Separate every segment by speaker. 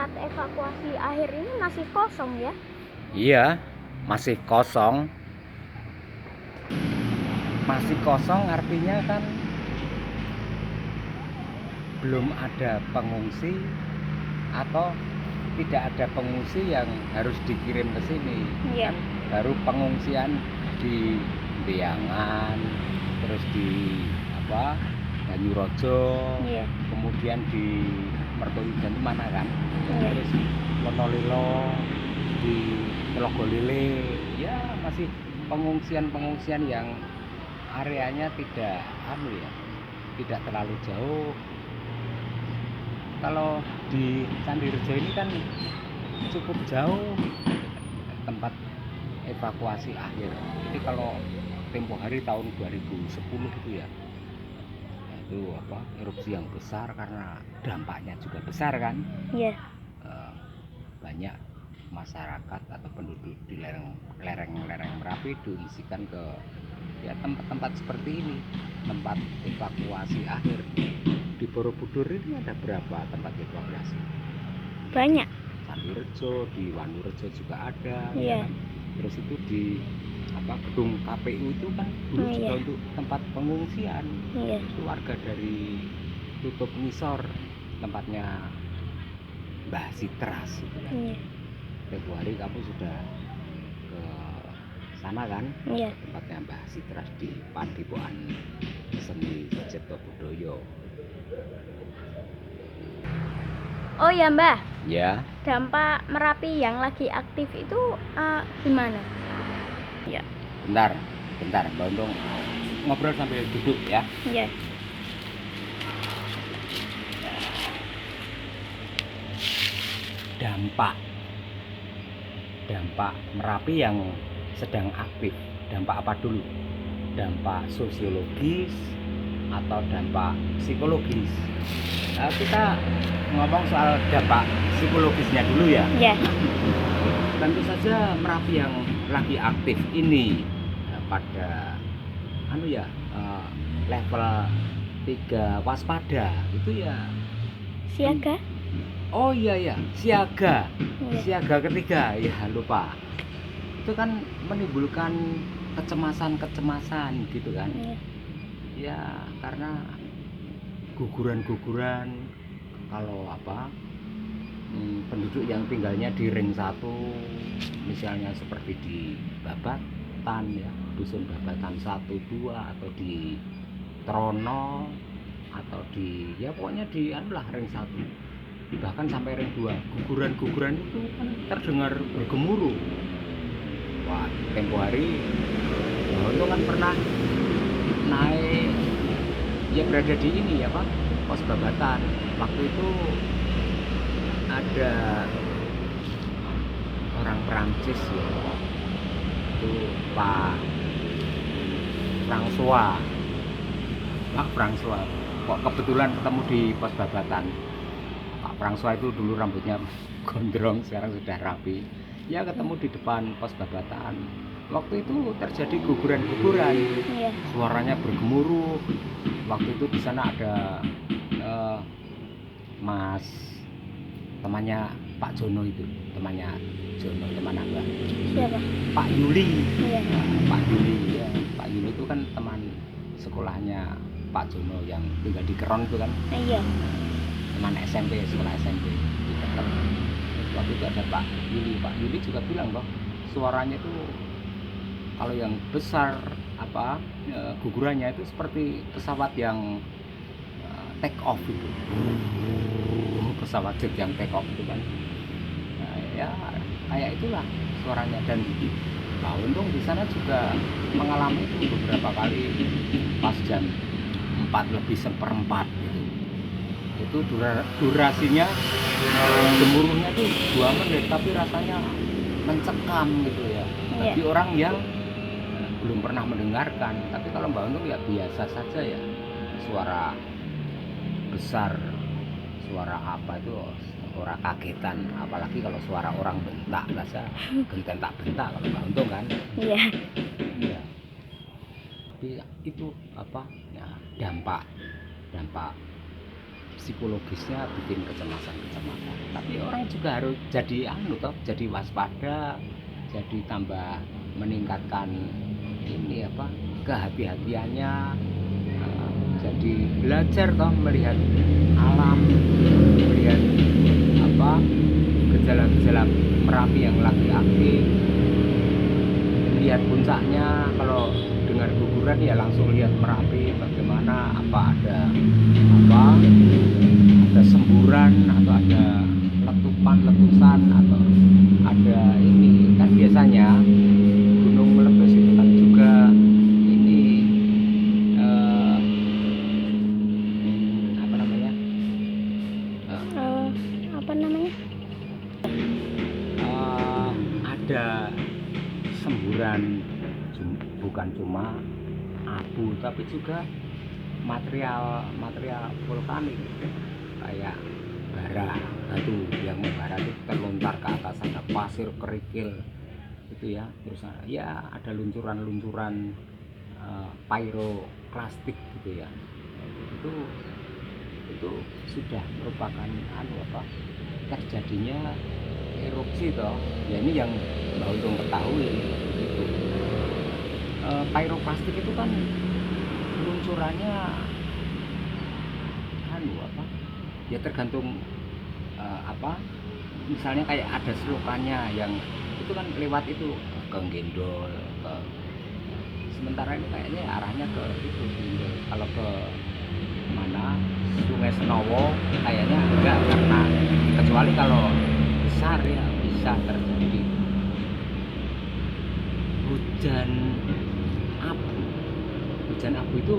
Speaker 1: tempat evakuasi akhir ini masih kosong ya?
Speaker 2: Iya, masih kosong. Masih kosong artinya kan belum ada pengungsi atau tidak ada pengungsi yang harus dikirim ke sini.
Speaker 1: Iya.
Speaker 2: Kan baru pengungsian di Beyangan, terus di Banyurojo,
Speaker 1: Iya.
Speaker 2: kemudian di Mertoyudan itu mana kan?
Speaker 1: Iya.
Speaker 2: Terus Wonolilo, di Telogolele, ya masih pengungsian yang areanya tidak tidak terlalu jauh. Kalau di Candirejo ini kan cukup jauh tempat evakuasi akhir. Jadi kalau tempo hari tahun 2010 gitu ya, itu erupsi yang besar karena dampaknya juga besar kan.
Speaker 1: Iya.
Speaker 2: Banyak masyarakat atau penduduk di lereng Merapi diungsikan ke tempat-tempat seperti ini, tempat evakuasi akhir. Di Borobudur ini ada berapa tempat evakuasi?
Speaker 1: Banyak.
Speaker 2: Candirejo, di Wanurejo juga ada.
Speaker 1: Iya.
Speaker 2: Ya kan? Terus itu di gedung KPU itu kan dulu juga untuk tempat pengungsian.
Speaker 1: Iya.
Speaker 2: Itu warga dari Tutup Ngisor, tempatnya Mbah Citras gitu kan.
Speaker 1: Iya.
Speaker 2: Februari kamu sudah ke sana kan?
Speaker 1: Iya.
Speaker 2: Tempatnya Mbah Citras di Padepokan Seni Cipto Budoyo.
Speaker 1: Oh ya Mbah.
Speaker 2: Ya.
Speaker 1: Dampak Merapi yang lagi aktif itu gimana? Ya.
Speaker 2: Bentar, Mbak Untung ngobrol sambil duduk ya.
Speaker 1: Iya.
Speaker 2: Dampak Merapi yang sedang aktif. Dampak apa dulu? Dampak sosiologis atau dampak psikologis? Kita ngomong soal dampak psikologisnya dulu ya.
Speaker 1: Iya.
Speaker 2: Tentu saja Merapi yang lagi aktif ini pada level 3 waspada itu ya.
Speaker 1: Siaga?
Speaker 2: Oh iya, siaga.
Speaker 1: Iya.
Speaker 2: Siaga ketiga, ya lupa. Itu kan menimbulkan kecemasan gitu kan.
Speaker 1: Iya.
Speaker 2: Ya karena guguran kalau penduduk yang tinggalnya di ring 1, misalnya seperti di Babatan ya, dusun Babatan 1, 2, atau di Trono, atau di pokoknya di ring 1, bahkan sampai ring 2, guguran itu kan terdengar bergemuruh. Wah, tempo hari itu kan pernah naik berada di ini pos Babatan. Waktu itu ada orang Perancis ya, itu Pak François kok kebetulan ketemu di pos Babatan. Pak François itu dulu rambutnya gondrong, sekarang sudah rapi ya, ketemu di depan pos Babatan. Waktu itu terjadi guguran, suaranya bergemuruh. Waktu itu di sana ada Mas, temannya Pak Jono itu, teman Abah.
Speaker 1: Siapa?
Speaker 2: Pak Yuli.
Speaker 1: Iya.
Speaker 2: Pak Yuli ya. Pak Yuli itu kan teman sekolahnya Pak Jono yang tinggal di Keron itu kan.
Speaker 1: Iya.
Speaker 2: Teman SMP, sekolah SMP di Keron. Waktu itu ada Pak Yuli juga bilang loh, suaranya itu kalau yang besar gugurannya itu seperti pesawat yang take off itu. Pesawat jet yang take off itu kan. Ya kayak itulah suaranya. Dan Pak Untung di sana juga mengalami itu beberapa kali pas jam 4:04 gitu. Itu durasinya gemuruhnya itu 2 menit, tapi rasanya mencekam gitu ya. Bagi orang yang belum pernah mendengarkan. Tapi kalau Mbak Untung ya biasa saja ya, suara besar, suara itu orang kagetan. Apalagi kalau suara orang bentak, biasa genten tak bentak kalau Mbak Untung kan.
Speaker 1: Iya.
Speaker 2: Iya. Tapi itu dampak psikologisnya bikin kecemasan. Tapi orang juga harus jadi jadi waspada, jadi tambah meningkatkan ini apa kehati-hatiannya, jadi belajar melihat alam, melihat apa gejala-gejala Merapi yang lagi aktif, lihat puncaknya. Kalau dengar guguran ya langsung lihat Merapi bagaimana, apa ada semburan atau ada letusan atau ada ini. Kan biasanya gunung meletus itu kan juga ini apa namanya
Speaker 1: Apa namanya?
Speaker 2: ada semburan, bukan cuma abu tapi juga material vulkanik kayak bara batu yang membara itu terlontar ke atas, ada pasir kerikil itu ya, terus ya ada luncuran pyroklastik gitu ya. Itu sudah merupakan terjadinya erupsi ya. Ini yang Mbak Untung ketahui itu pyroklastik itu kan luncurannya ya tergantung misalnya kayak ada selokannya yang itu kan lewat itu ke Gendol sementara ini kayaknya arahnya ke itu Gendol. Kalau ke mana Sungai Senowo kayaknya enggak, karena kecuali kalau besar ya bisa terjadi hujan abu itu.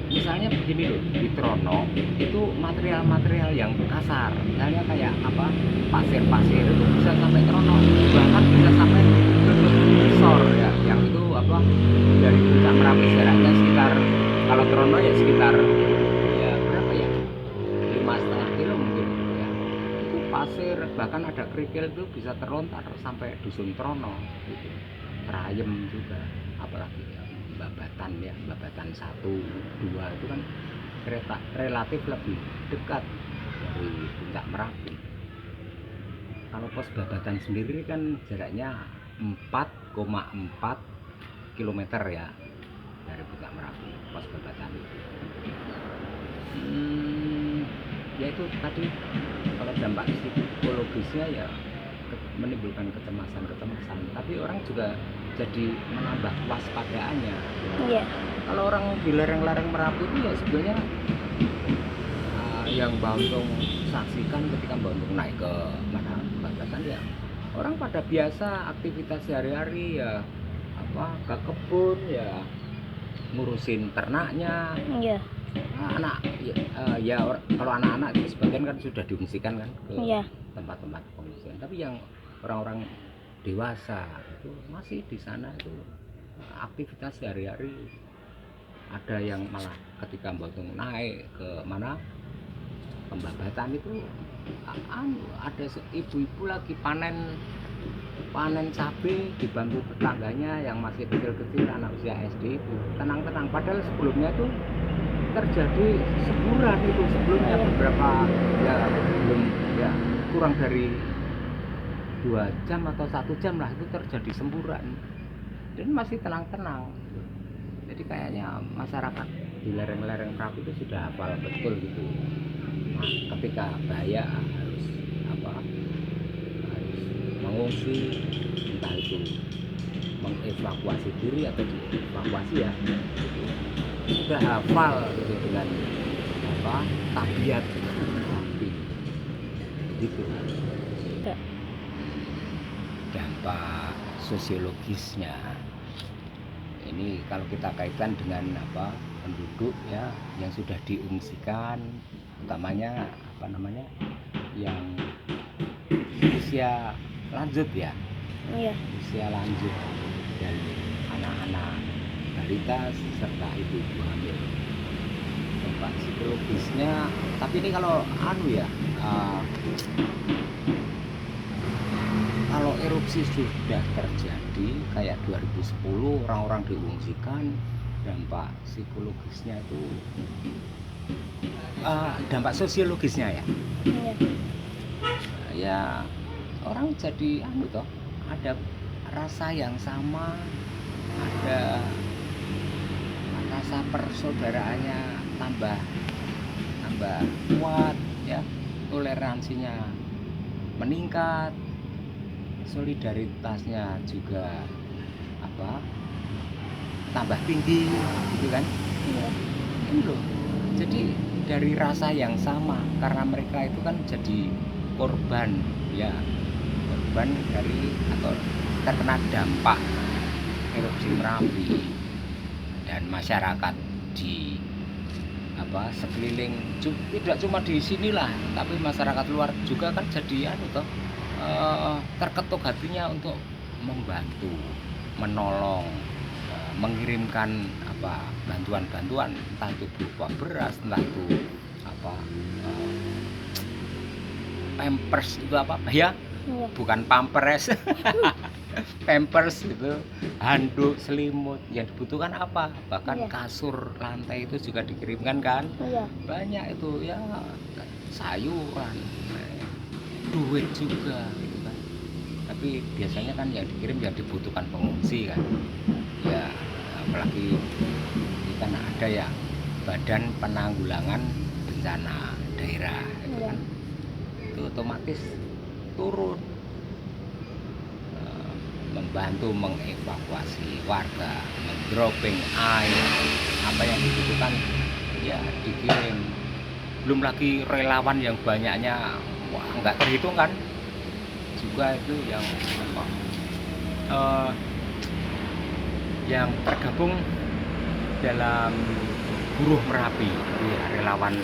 Speaker 2: Misalnya begini loh, di Trono itu material yang kasar, misalnya kayak pasir itu bisa sampai Trono, bahkan bisa sampai ke Sor ya, yang itu dari puncak Merapi jaraknya sekitar, kalau Trono ya sekitar ya berapa ya, 5,5 kilo mungkin ya. Itu pasir, bahkan ada kerikil itu bisa terlontar sampai dusun Trono gitu. Terayem juga, apalagi ya Babatan 1, 2 itu kan relatif lebih dekat dari puncak Merapi. Kalau pos Babatan sendiri kan jaraknya 4,4 km ya dari puncak Merapi, pos Babatan itu. Ya itu tadi, kalau dampak psikologisnya ya menimbulkan kecemasan, tapi orang juga jadi menambah waspadaannya.
Speaker 1: Iya.
Speaker 2: Kalau orang di lereng-lereng Merapi itu ya sebenarnya yang Mbak Untung saksikan ketika Mbak Untung naik ke mana Babatan ya, orang pada biasa aktivitas sehari-hari ya ke kebun ya, ngurusin ternaknya.
Speaker 1: Iya.
Speaker 2: Kalau anak-anak itu sebagian kan sudah diungsikan kan ke tempat-tempat pengungsian, tapi yang orang-orang dewasa itu masih di sana, itu aktivitas sehari-hari. Ada yang malah ketika Mbak Untung naik ke mana Babatan itu ada ibu-ibu lagi panen cabai dibantu tetangganya yang masih kecil-kecil, anak usia SD itu tenang-tenang, padahal sebelumnya itu terjadi semburan itu sebelumnya beberapa ya belum ya kurang dari 2 jam atau 1 jam lah itu terjadi semburan dan masih tenang-tenang. Jadi kayaknya masyarakat di lereng-lereng Merapi itu sudah hafal betul gitu. Nah, ketika bahaya harus mengungsi, entah itu mengevakuasi diri atau dievakuasi ya. Sudah hafal gitu dengan tabiat Merapi gitu. Dampak sosiologisnya ini kalau kita kaitkan dengan penduduk ya yang sudah diungsikan, utamanya yang usia lanjut ya. Iya. Usia lanjut dan anak-anak balita serta ibu-ibu hamil. Dampak psikologisnya, tapi ini kalau kalau erupsi sudah terjadi kayak 2010 orang-orang diungsikan, dampak psikologisnya itu dampak sosiologisnya ya.
Speaker 1: Iya.
Speaker 2: Ya orang jadi toh, ada rasa yang sama, ada rasa persaudaraannya tambah tambah kuat ya, toleransinya meningkat, solidaritasnya juga tambah tinggi gitu kan.
Speaker 1: Iya.
Speaker 2: Ini loh, jadi dari rasa yang sama, karena mereka itu kan jadi korban ya, korban dari atau terkena dampak erupsi Merapi, dan masyarakat di sekeliling tidak cuma di sinilah, tapi masyarakat luar juga kan jadi terketuk hatinya untuk membantu, menolong, mengirimkan bantuan-bantuan, entah itu berupa beras, entah itu pampers itu ya,
Speaker 1: Iya.
Speaker 2: bukan pampers pampers itu, handuk, selimut yang dibutuhkan bahkan
Speaker 1: Iya.
Speaker 2: kasur, lantai itu juga dikirimkan kan.
Speaker 1: Iya.
Speaker 2: Banyak itu ya, sayuran, duit juga gitu kan. Tapi biasanya kan yang dikirim yang dibutuhkan pengungsi kan ya, apalagi ini kan ada ya Badan Penanggulangan Bencana Daerah itu
Speaker 1: Iya.
Speaker 2: kan, itu otomatis turun membantu mengevakuasi warga, mendroping air, apa yang dibutuhkan ya dikirim. Belum lagi relawan yang banyaknya, nggak terhitung kan juga itu yang tergabung dalam Buruh Merapi ya, relawan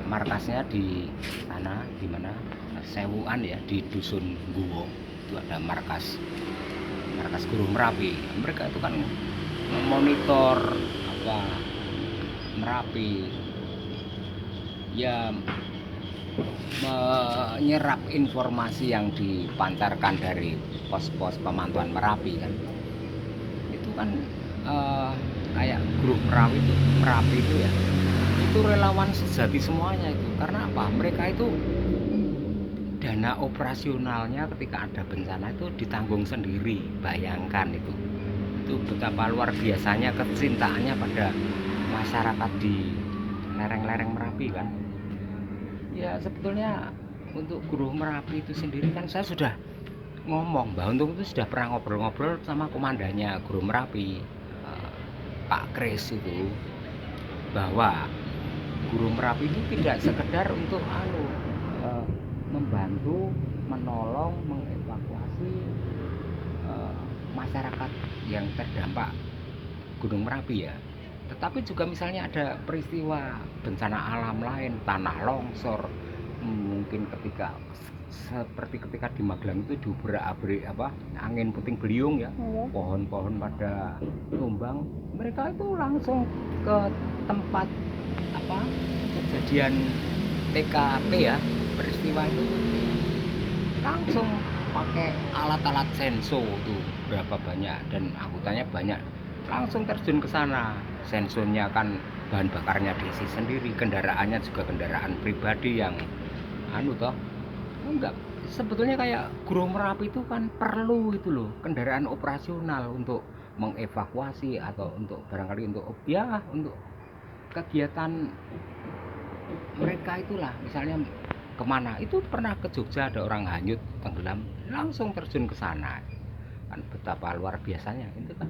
Speaker 2: markasnya di sana, di mana Sewuan ya, di Dusun Guwo itu ada markas Buruh Merapi. Mereka itu kan memonitor Merapi ya, menyerap informasi yang dipancarkan dari pos-pos pemantauan Merapi kan. Itu kan kayak grup Merapi itu ya, itu relawan sejati semuanya itu. Karena mereka itu dana operasionalnya ketika ada bencana itu ditanggung sendiri. Bayangkan itu betapa luar biasanya kecintaannya pada masyarakat di lereng-lereng Merapi kan. Ya sebetulnya untuk Buruh Merapi itu sendiri kan saya sudah ngomong, Mbak Untung itu sudah pernah ngobrol-ngobrol sama komandannya Buruh Merapi, Pak Kris itu, bahwa Buruh Merapi itu tidak sekedar untuk membantu, menolong, mengevakuasi masyarakat yang terdampak Gunung Merapi ya, tetapi juga misalnya ada peristiwa bencana alam lain, tanah longsor, mungkin seperti ketika di Magelang itu diubrak-abrik angin puting beliung ya, pohon-pohon pada tumbang, mereka itu langsung ke tempat kejadian TKP ya, peristiwa itu langsung pakai alat-alat senso itu berapa banyak dan anggotanya banyak, langsung terjun ke sana. Sensonya kan bahan bakarnya diisi sendiri, kendaraannya juga kendaraan pribadi yang enggak, sebetulnya kayak Buruh Merapi itu kan perlu itu loh, kendaraan operasional untuk mengevakuasi atau untuk barangkali untuk kegiatan mereka itulah, misalnya kemana itu, pernah ke Jogja ada orang hanyut tenggelam, langsung terjun ke sana kan, betapa luar biasanya itu kan.